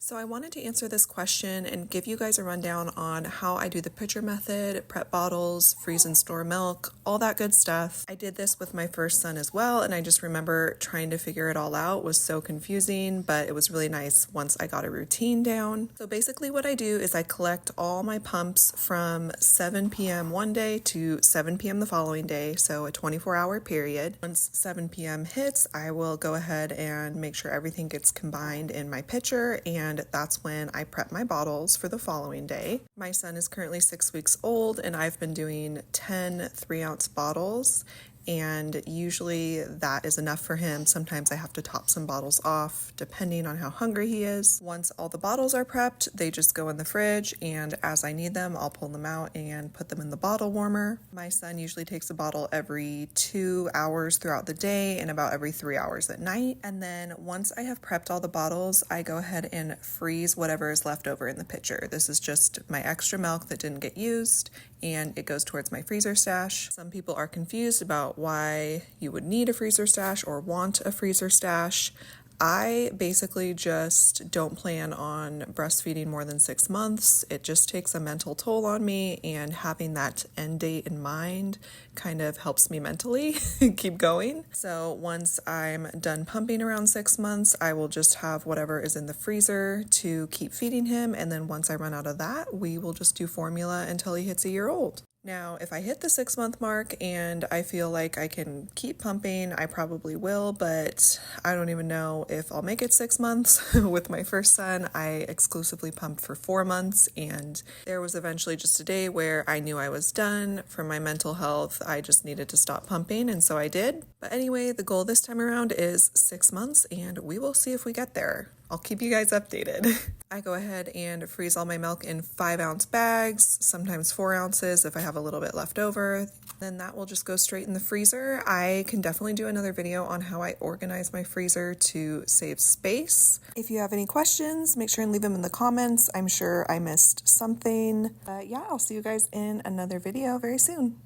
So I wanted to answer this question and give you guys a rundown on how I do the pitcher method, prep bottles, freeze and store milk, all that good stuff. I did this with my first son as well, and I just remember trying to figure it all out. It was so confusing, but it was really nice once I got a routine down. So basically what I do is I collect all my pumps from 7 p.m. one day to 7 p.m. the following day, so a 24-hour period. Once 7 p.m. hits, I will go ahead and make sure everything gets combined in my pitcher, and that's when I prep my bottles for the following day. My son is currently 6 weeks old, and I've been doing 10 3-ounce bottles, and usually that is enough for him. Sometimes I have to top some bottles off depending on how hungry he is. Once all the bottles are prepped, they just go in the fridge, and as I need them, I'll pull them out and put them in the bottle warmer. My son usually takes a bottle every 2 hours throughout the day and about every 3 hours at night. And then once I have prepped all the bottles, I go ahead and freeze whatever is left over in the pitcher. This is just my extra milk that didn't get used, and it goes towards my freezer stash. Some people are confused about why you would need a freezer stash or want a freezer stash. I basically just don't plan on breastfeeding more than 6 months. It just takes a mental toll on me, and having that end date in mind kind of helps me mentally keep going. So once I'm done pumping around 6 months, I will just have whatever is in the freezer to keep feeding him. And then once I run out of that, we will just do formula until he hits a year old. Now, if I hit the 6-month mark and I feel like I can keep pumping, I probably will, but I don't even know if I'll make it 6 months. With my first son, I exclusively pumped for 4 months, and there was eventually just a day where I knew I was done. For my mental health, I just needed to stop pumping, and so I did. But anyway, the goal this time around is 6 months, and we will see if we get there. I'll keep you guys updated. I go ahead and freeze all my milk in 5-ounce bags, sometimes 4 ounces if I have a little bit left over. Then that will just go straight in the freezer. I can definitely do another video on how I organize my freezer to save space. If you have any questions, make sure and leave them in the comments. I'm sure I missed something. But yeah, I'll see you guys in another video very soon.